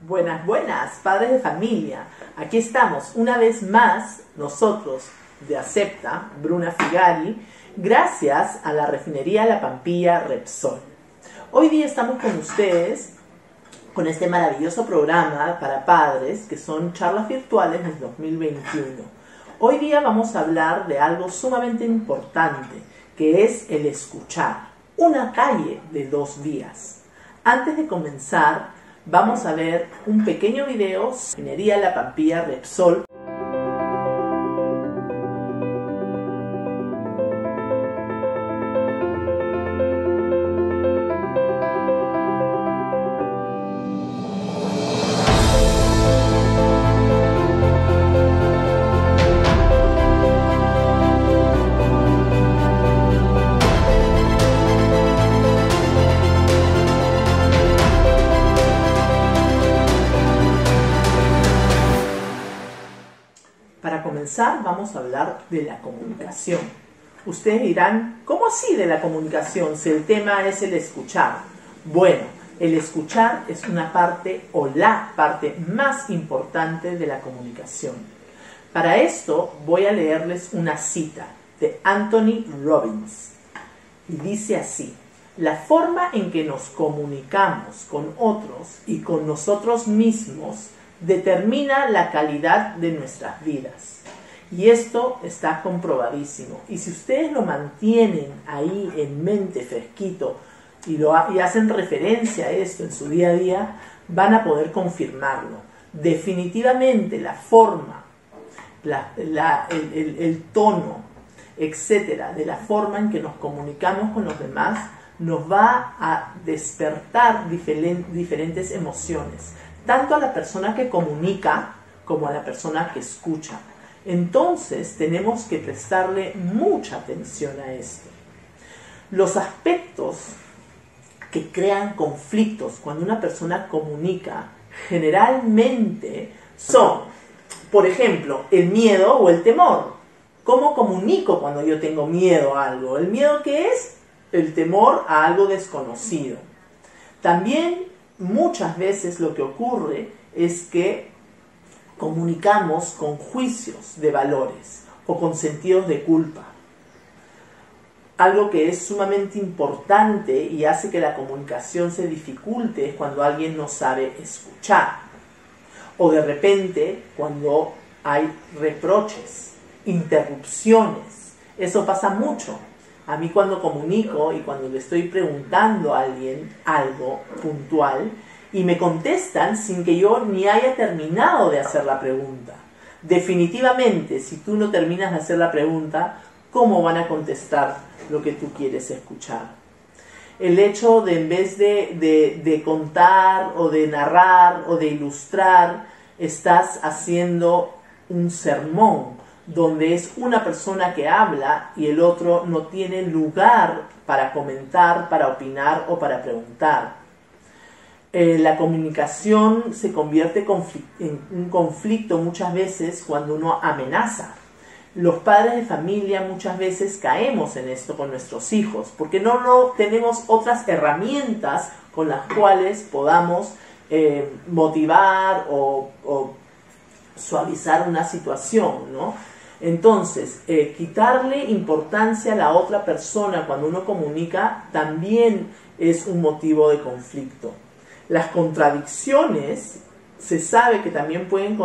Buenas, buenas, padres de familia. Aquí estamos una vez más, nosotros de Acepta, Bruna Figari, gracias a la refinería La Pampilla Repsol. Hoy día estamos con ustedes con este maravilloso programa para padres que son charlas virtuales del 2021. Hoy día vamos a hablar de algo sumamente importante, que es el escuchar. Una calle de 2 vías. Antes de comenzar, vamos a ver un pequeño video sobre la refinería La Pampilla Repsol. Para comenzar, vamos a hablar de la comunicación. Ustedes dirán, ¿cómo así de la comunicación si el tema es el escuchar? Bueno, el escuchar es una parte o la parte más importante de la comunicación. Para esto voy a leerles una cita de Anthony Robbins. Y dice así: la forma en que nos comunicamos con otros y con nosotros mismos determina la calidad de nuestras vidas. Y esto está comprobadísimo. Y si ustedes lo mantienen ahí en mente fresquito y hacen referencia a esto en su día a día, van a poder confirmarlo. Definitivamente la forma, el tono, etcétera, de la forma en que nos comunicamos con los demás nos va a despertar diferentes emociones, tanto a la persona que comunica como a la persona que escucha. Entonces tenemos que prestarle mucha atención a esto. Los aspectos que crean conflictos cuando una persona comunica generalmente son, por ejemplo, el miedo o el temor. ¿Cómo comunico cuando yo tengo miedo a algo? ¿El miedo qué es? El temor a algo desconocido. También muchas veces lo que ocurre es que comunicamos con juicios de valores o con sentidos de culpa. Algo que es sumamente importante y hace que la comunicación se dificulte es cuando alguien no sabe escuchar. O de repente cuando hay reproches, interrupciones. Eso pasa mucho. A mí cuando comunico y cuando le estoy preguntando a alguien algo puntual y me contestan sin que yo ni haya terminado de hacer la pregunta. Definitivamente, si tú no terminas de hacer la pregunta, ¿cómo van a contestar lo que tú quieres escuchar? El hecho de en vez de contar o de narrar o de ilustrar, estás haciendo un sermón, donde es una persona que habla y el otro no tiene lugar para comentar, para opinar o para preguntar. La comunicación se convierte en un conflicto muchas veces cuando uno amenaza. Los padres de familia muchas veces caemos en esto con nuestros hijos, porque no tenemos otras herramientas con las cuales podamos motivar o suavizar una situación, ¿no? Entonces, quitarle importancia a la otra persona cuando uno comunica también es un motivo de conflicto. Las contradicciones se sabe que también pueden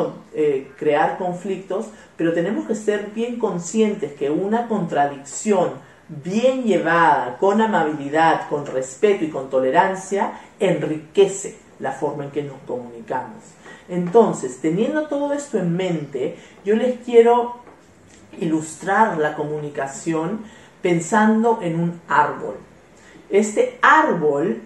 crear conflictos, pero tenemos que ser bien conscientes que una contradicción bien llevada, con amabilidad, con respeto y con tolerancia, enriquece la forma en que nos comunicamos. Entonces, teniendo todo esto en mente, yo les quiero ilustrar la comunicación pensando en un árbol. Este árbol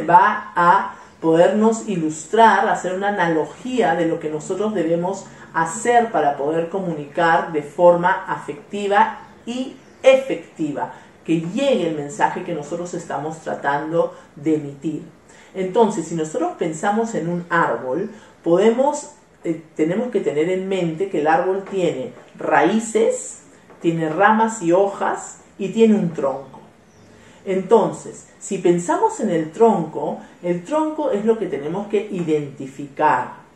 va a podernos ilustrar, hacer una analogía de lo que nosotros debemos hacer para poder comunicar de forma afectiva y efectiva, que llegue el mensaje que nosotros estamos tratando de emitir. Entonces, si nosotros pensamos en un árbol, tenemos que tener en mente que el árbol tiene raíces, tiene ramas y hojas y tiene un tronco. Entonces, si pensamos en el tronco es lo que tenemos que identificar.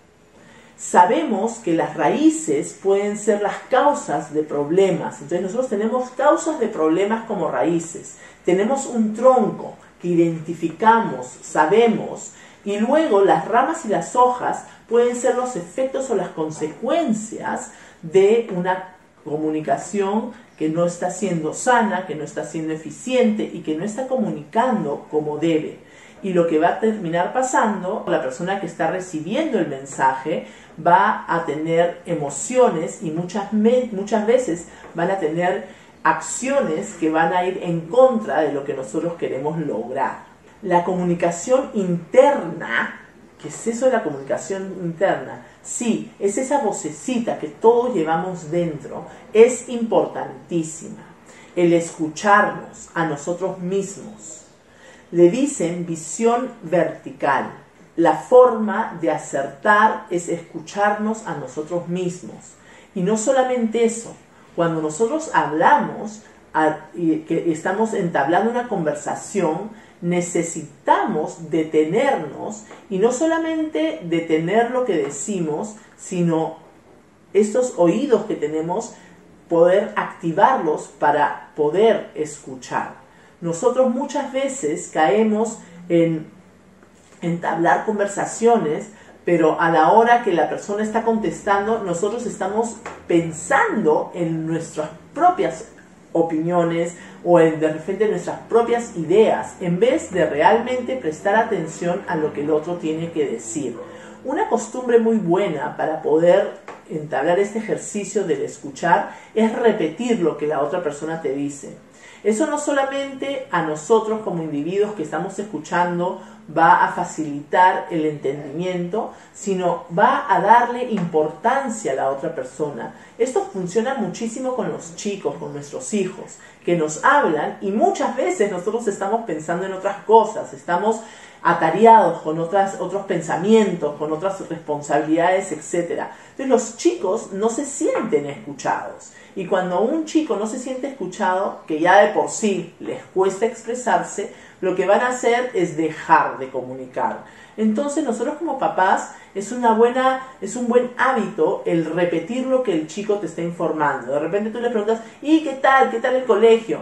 Sabemos que las raíces pueden ser las causas de problemas. Entonces nosotros tenemos causas de problemas como raíces. Tenemos un tronco que identificamos, sabemos, y luego las ramas y las hojas pueden ser los efectos o las consecuencias de una comunicación que no está siendo sana, que no está siendo eficiente y que no está comunicando como debe. Y lo que va a terminar pasando, la persona que está recibiendo el mensaje va a tener emociones y muchas veces van a tener acciones que van a ir en contra de lo que nosotros queremos lograr. La comunicación interna, ¿qué es eso de la comunicación interna? Sí, es esa vocecita que todos llevamos dentro, es importantísima. El escucharnos a nosotros mismos. Le dicen visión vertical. La forma de acertar es escucharnos a nosotros mismos. Y no solamente eso, cuando nosotros hablamos y que estamos entablando una conversación, necesitamos detenernos y no solamente detener lo que decimos, sino estos oídos que tenemos, poder activarlos para poder escuchar. Nosotros muchas veces caemos en entablar conversaciones, pero a la hora que la persona está contestando, nosotros estamos pensando en nuestras propias opiniones o de repente nuestras propias ideas, en vez de realmente prestar atención a lo que el otro tiene que decir. Una costumbre muy buena para poder entablar este ejercicio del escuchar es repetir lo que la otra persona te dice. Eso no solamente a nosotros como individuos que estamos escuchando va a facilitar el entendimiento, sino va a darle importancia a la otra persona. Esto funciona muchísimo con los chicos, con nuestros hijos, que nos hablan y muchas veces nosotros estamos pensando en otras cosas, estamos atareados con otros pensamientos, con otras responsabilidades, etc. Entonces los chicos no se sienten escuchados. Y cuando un chico no se siente escuchado, que ya de por sí les cuesta expresarse, lo que van a hacer es dejar de comunicar. Entonces nosotros como papás es un buen hábito el repetir lo que el chico te está informando. De repente tú le preguntas, ¿y qué tal? ¿Qué tal el colegio?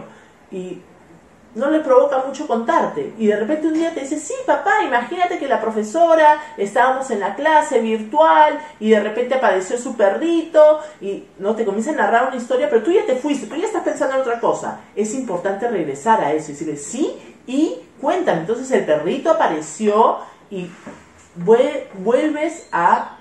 Y no le provoca mucho contarte. Y de repente un día te dice, sí, papá, imagínate que la profesora, estábamos en la clase virtual y de repente apareció su perrito y no te comienza a narrar una historia, pero tú ya te fuiste, tú ya estás pensando en otra cosa. Es importante regresar a eso y decirle, sí, y cuéntame. Entonces el perrito apareció y vuelves a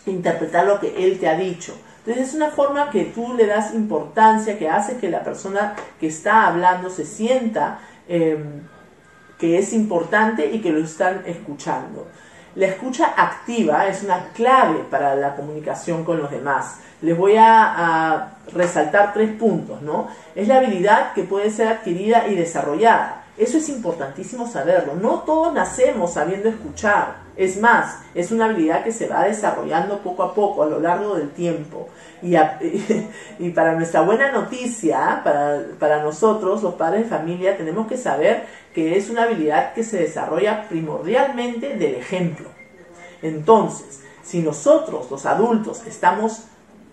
interpretar lo que él te ha dicho. Entonces es una forma que tú le das importancia, que hace que la persona que está hablando se sienta que es importante y que lo están escuchando. La escucha activa es una clave para la comunicación con los demás. Les voy a resaltar 3 puntos, ¿no? Es la habilidad que puede ser adquirida y desarrollada. Eso es importantísimo saberlo. No todos nacemos sabiendo escuchar. Es más, es una habilidad que se va desarrollando poco a poco a lo largo del tiempo. Y para nuestra buena noticia, para nosotros, los padres de familia, tenemos que saber que es una habilidad que se desarrolla primordialmente del ejemplo. Entonces, si nosotros, los adultos, estamos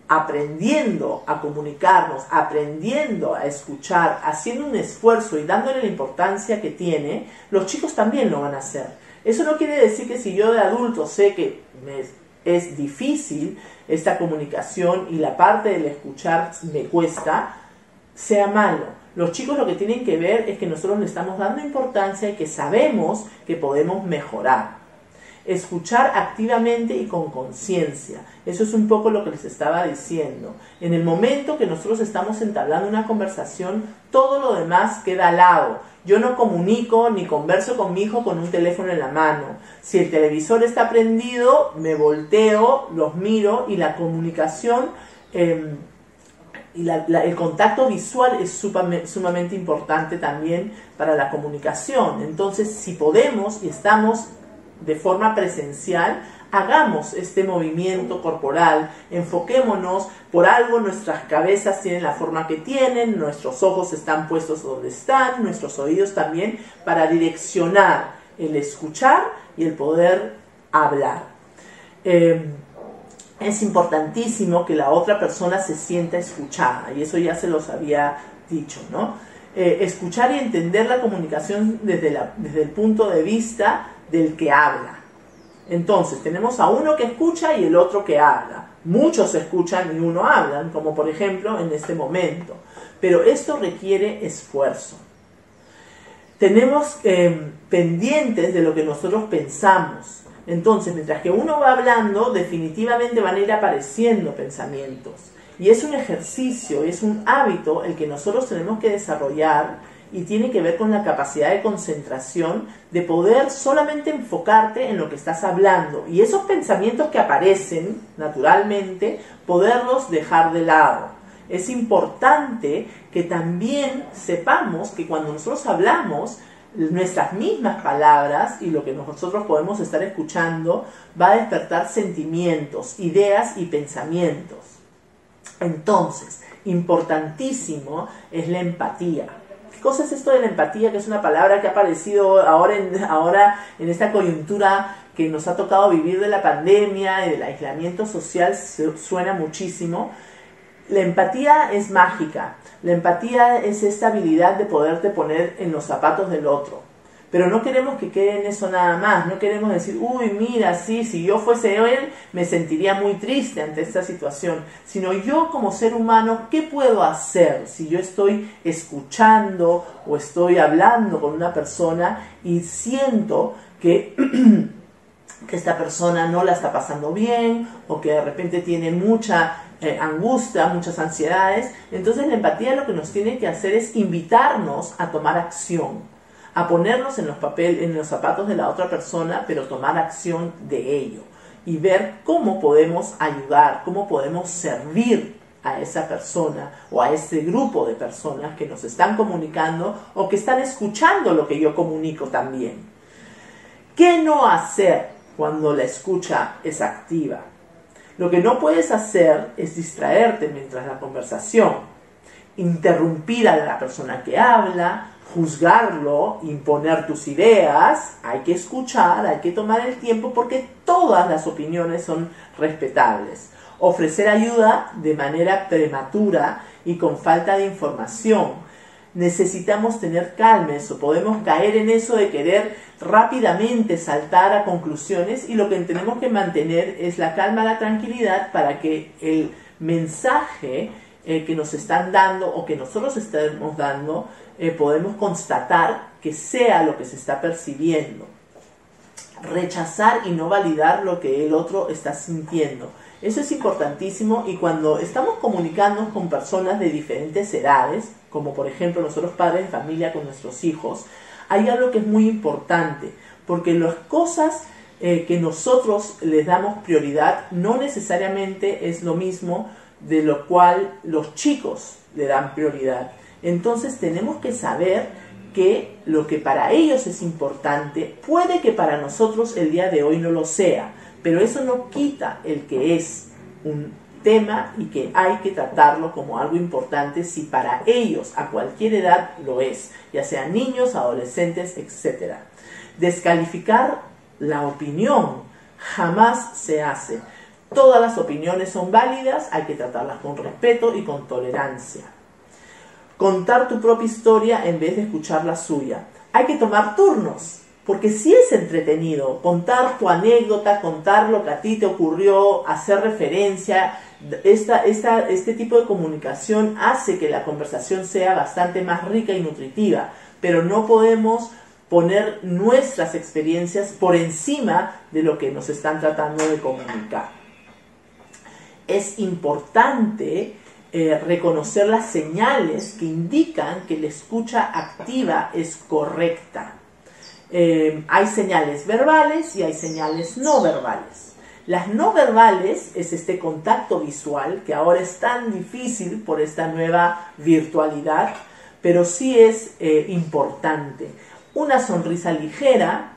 aprendiendo a comunicarnos, aprendiendo a escuchar, haciendo un esfuerzo y dándole la importancia que tiene, los chicos también lo van a hacer. Eso no quiere decir que si yo de adulto sé que es difícil esta comunicación y la parte del escuchar me cuesta, sea malo. Los chicos lo que tienen que ver es que nosotros le estamos dando importancia y que sabemos que podemos mejorar. Escuchar activamente y con conciencia. Eso es un poco lo que les estaba diciendo. En el momento que nosotros estamos entablando una conversación, todo lo demás queda al lado. Yo no comunico ni converso con mi hijo con un teléfono en la mano. Si el televisor está prendido, me volteo, los miro y la comunicación y el contacto visual es sumamente importante también para la comunicación. Entonces, si podemos y estamos de forma presencial, hagamos este movimiento corporal, enfoquémonos, por algo nuestras cabezas tienen la forma que tienen, nuestros ojos están puestos donde están, nuestros oídos también, para direccionar el escuchar y el poder hablar. Es importantísimo que la otra persona se sienta escuchada, y eso ya se los había dicho, ¿no? Escuchar y entender la comunicación desde el punto de vista del que habla. Entonces, tenemos a uno que escucha y el otro que habla. Muchos escuchan y uno habla, como por ejemplo en este momento. Pero esto requiere esfuerzo. Tenemos pendientes de lo que nosotros pensamos. Entonces, mientras que uno va hablando, definitivamente van a ir apareciendo pensamientos. Y es un ejercicio, es un hábito el que nosotros tenemos que desarrollar, y tiene que ver con la capacidad de concentración, de poder solamente enfocarte en lo que estás hablando. Y esos pensamientos que aparecen naturalmente, poderlos dejar de lado. Es importante que también sepamos que cuando nosotros hablamos, nuestras mismas palabras y lo que nosotros podemos estar escuchando va a despertar sentimientos, ideas y pensamientos. Entonces, importantísimo es la empatía. ¿Qué cosa es esto de la empatía? Que es una palabra que ha aparecido ahora en esta coyuntura que nos ha tocado vivir de la pandemia y del aislamiento social, suena muchísimo. La empatía es mágica. La empatía es esta habilidad de poderte poner en los zapatos del otro. Pero no queremos que quede en eso nada más. No queremos decir, uy, mira, sí, si yo fuese él, me sentiría muy triste ante esta situación. Sino yo como ser humano, ¿qué puedo hacer si yo estoy escuchando o estoy hablando con una persona y siento que esta persona no la está pasando bien o que de repente tiene mucha angustia, muchas ansiedades? Entonces la empatía lo que nos tiene que hacer es invitarnos a tomar acción, a ponernos en los zapatos de la otra persona, pero tomar acción de ello y ver cómo podemos ayudar, cómo podemos servir a esa persona o a ese grupo de personas que nos están comunicando o que están escuchando lo que yo comunico también. ¿Qué no hacer cuando la escucha es activa? Lo que no puedes hacer es distraerte mientras la conversación, interrumpir a la persona que habla, juzgarlo, imponer tus ideas. Hay que escuchar, hay que tomar el tiempo porque todas las opiniones son respetables. Ofrecer ayuda de manera prematura y con falta de información. Necesitamos tener calma, o podemos caer en eso de querer rápidamente saltar a conclusiones, y lo que tenemos que mantener es la calma, la tranquilidad, para que el mensaje que nos están dando o que nosotros estamos dando, podemos constatar que sea lo que se está percibiendo. Rechazar y no validar lo que el otro está sintiendo. Eso es importantísimo, y cuando estamos comunicándonos con personas de diferentes edades, como por ejemplo nosotros padres de familia con nuestros hijos, hay algo que es muy importante, porque las cosas que nosotros les damos prioridad no necesariamente es lo mismo de lo cual los chicos le dan prioridad. Entonces tenemos que saber que lo que para ellos es importante puede que para nosotros el día de hoy no lo sea, pero eso no quita el que es un tema y que hay que tratarlo como algo importante si para ellos a cualquier edad lo es, ya sean niños, adolescentes, etc. Descalificar la opinión jamás se hace. Todas las opiniones son válidas, hay que tratarlas con respeto y con tolerancia. Contar tu propia historia en vez de escuchar la suya. Hay que tomar turnos, porque sí es entretenido contar tu anécdota, contar lo que a ti te ocurrió, hacer referencia. Este tipo de comunicación hace que la conversación sea bastante más rica y nutritiva, pero no podemos poner nuestras experiencias por encima de lo que nos están tratando de comunicar. Es importante reconocer las señales que indican que la escucha activa es correcta. Hay señales verbales y hay señales no verbales. Las no verbales es este contacto visual que ahora es tan difícil por esta nueva virtualidad, pero sí es importante. Una sonrisa ligera,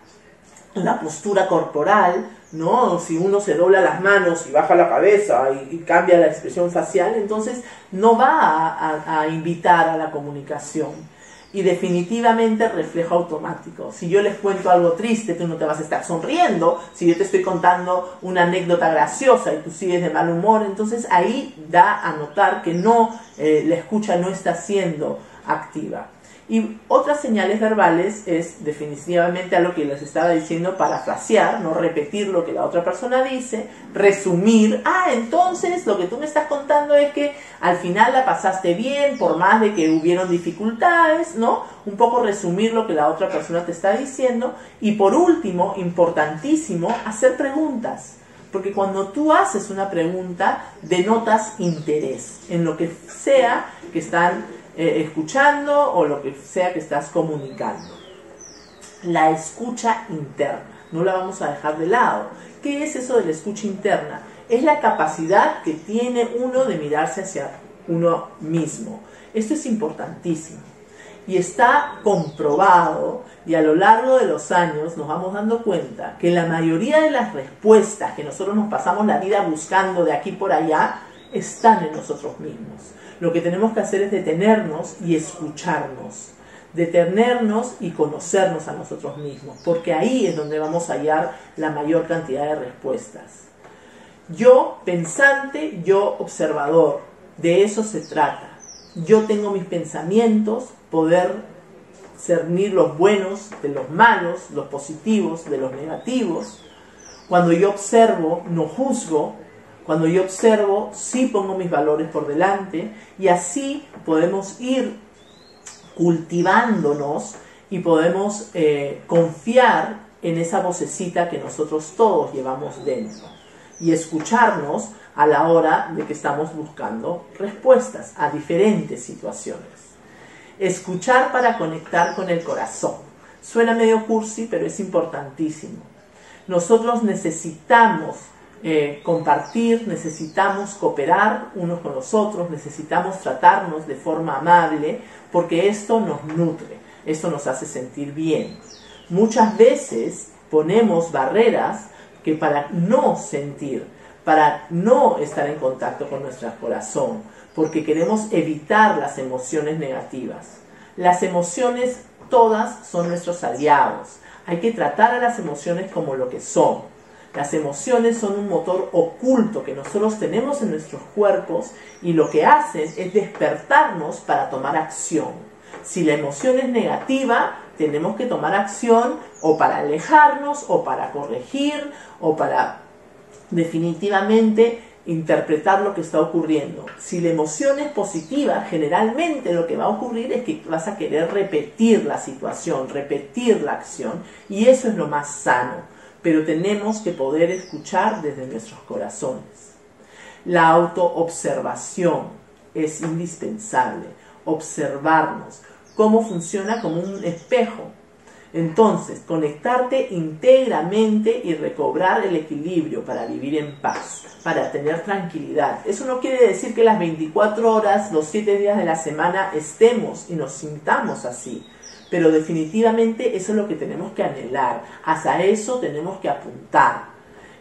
la postura corporal, ¿no? Si uno se dobla las manos y baja la cabeza y cambia la expresión facial, entonces no va a invitar a la comunicación. Y definitivamente reflejo automático. Si yo les cuento algo triste, tú no te vas a estar sonriendo. Si yo te estoy contando una anécdota graciosa y tú sigues de mal humor, entonces ahí da a notar que no, la escucha no está siendo activa. Y otras señales verbales es definitivamente a lo que les estaba diciendo, parafrasear, no repetir lo que la otra persona dice, resumir, entonces lo que tú me estás contando es que al final la pasaste bien, por más de que hubieron dificultades, ¿no? Un poco resumir lo que la otra persona te está diciendo. Y por último, importantísimo, hacer preguntas. Porque cuando tú haces una pregunta, denotas interés en lo que sea que están escuchando o lo que sea que estás comunicando. La escucha interna, no la vamos a dejar de lado. ¿Qué es eso de la escucha interna? Es la capacidad que tiene uno de mirarse hacia uno mismo. Esto es importantísimo y está comprobado, y a lo largo de los años nos vamos dando cuenta que la mayoría de las respuestas que nosotros nos pasamos la vida buscando de aquí por allá están en nosotros mismos. Lo que tenemos que hacer es detenernos y escucharnos, detenernos y conocernos a nosotros mismos, porque ahí es donde vamos a hallar la mayor cantidad de respuestas. Yo pensante, yo observador, de eso se trata. Yo tengo mis pensamientos, poder discernir los buenos de los malos, los positivos de los negativos. Cuando yo observo, no juzgo. Cuando yo observo, sí pongo mis valores por delante, y así podemos ir cultivándonos y podemos confiar en esa vocecita que nosotros todos llevamos dentro y escucharnos a la hora de que estamos buscando respuestas a diferentes situaciones. Escuchar para conectar con el corazón. Suena medio cursi, pero es importantísimo. Nosotros necesitamos compartir, necesitamos cooperar unos con los otros, necesitamos tratarnos de forma amable, porque esto nos nutre, esto nos hace sentir bien. Muchas veces ponemos barreras que para no sentir, para no estar en contacto con nuestro corazón, porque queremos evitar las emociones negativas. Las emociones todas son nuestros aliados. Hay que tratar a las emociones como lo que son. Las emociones son un motor oculto que nosotros tenemos en nuestros cuerpos, y lo que hacen es despertarnos para tomar acción. Si la emoción es negativa, tenemos que tomar acción o para alejarnos, o para corregir, o para definitivamente interpretar lo que está ocurriendo. Si la emoción es positiva, generalmente lo que va a ocurrir es que vas a querer repetir la situación, repetir la acción, y eso es lo más sano. Pero tenemos que poder escuchar desde nuestros corazones. La autoobservación es indispensable. Observarnos, cómo funciona como un espejo. Entonces, conectarte íntegramente y recobrar el equilibrio para vivir en paz, para tener tranquilidad. Eso no quiere decir que las 24 horas, los 7 días de la semana estemos y nos sintamos así. Pero definitivamente eso es lo que tenemos que anhelar, hacia eso tenemos que apuntar.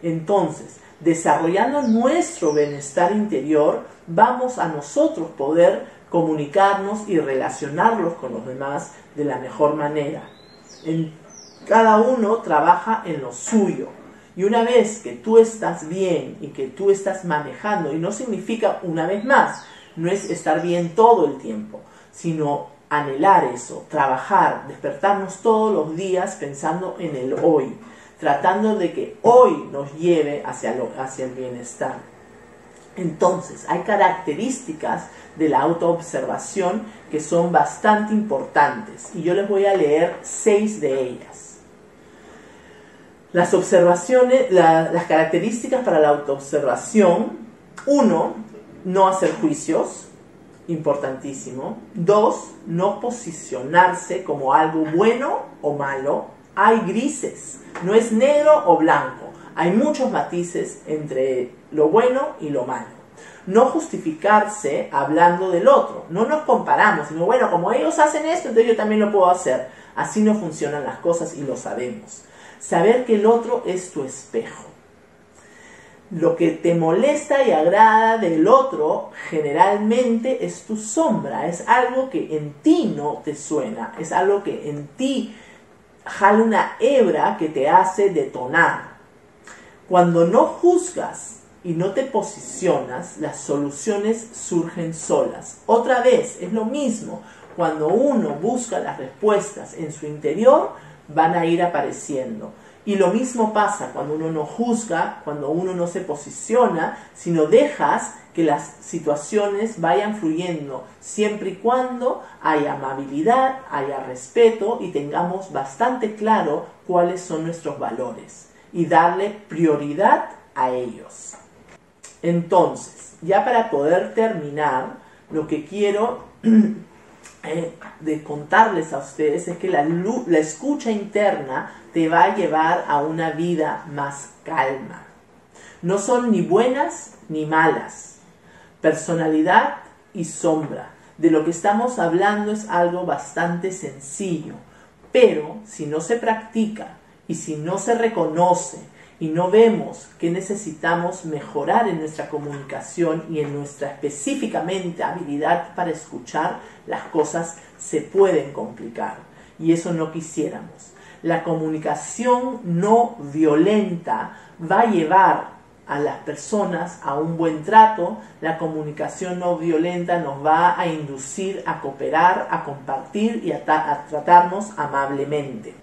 Entonces, desarrollando nuestro bienestar interior, vamos a nosotros poder comunicarnos y relacionarnos con los demás de la mejor manera. Cada uno trabaja en lo suyo, y una vez que tú estás bien y que tú estás manejando, y no significa, una vez más, no es estar bien todo el tiempo, sino anhelar eso, trabajar, despertarnos todos los días pensando en el hoy, tratando de que hoy nos lleve hacia el bienestar. Entonces, hay características de la autoobservación que son bastante importantes, y yo les voy a leer 6 de ellas. Las características para la autoobservación: 1, no hacer juicios. Importantísimo. 2, no posicionarse como algo bueno o malo. Hay grises, no es negro o blanco. Hay muchos matices entre lo bueno y lo malo. No justificarse hablando del otro. No nos comparamos, sino bueno, como ellos hacen esto, entonces yo también lo puedo hacer. Así no funcionan las cosas y lo sabemos. Saber que el otro es tu espejo. Lo que te molesta y agrada del otro generalmente es tu sombra, es algo que en ti no te suena, es algo que en ti jala una hebra que te hace detonar. Cuando no juzgas y no te posicionas, las soluciones surgen solas. Otra vez, es lo mismo, cuando uno busca las respuestas en su interior, van a ir apareciendo. Y lo mismo pasa cuando uno no juzga, cuando uno no se posiciona, sino dejas que las situaciones vayan fluyendo, siempre y cuando haya amabilidad, haya respeto y tengamos bastante claro cuáles son nuestros valores y darle prioridad a ellos. Entonces, ya para poder terminar, lo que quiero de contarles a ustedes es que la escucha interna te va a llevar a una vida más calma. No son ni buenas ni malas. Personalidad y sombra. De lo que estamos hablando es algo bastante sencillo, pero si no se practica y si no se reconoce y no vemos que necesitamos mejorar en nuestra comunicación y en nuestra específicamente habilidad para escuchar, las cosas se pueden complicar y eso no quisiéramos. La comunicación no violenta va a llevar a las personas a un buen trato. La comunicación no violenta nos va a inducir a cooperar, a compartir y a tratarnos amablemente.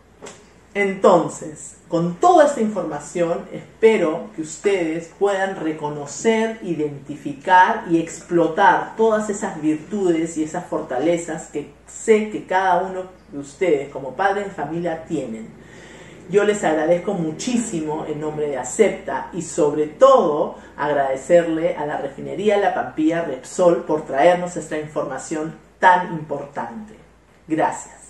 Entonces, con toda esta información, espero que ustedes puedan reconocer, identificar y explotar todas esas virtudes y esas fortalezas que sé que cada uno de ustedes como padres de familia tienen. Yo les agradezco muchísimo en nombre de Acepta y sobre todo agradecerle a la refinería La Pampilla Repsol por traernos esta información tan importante. Gracias.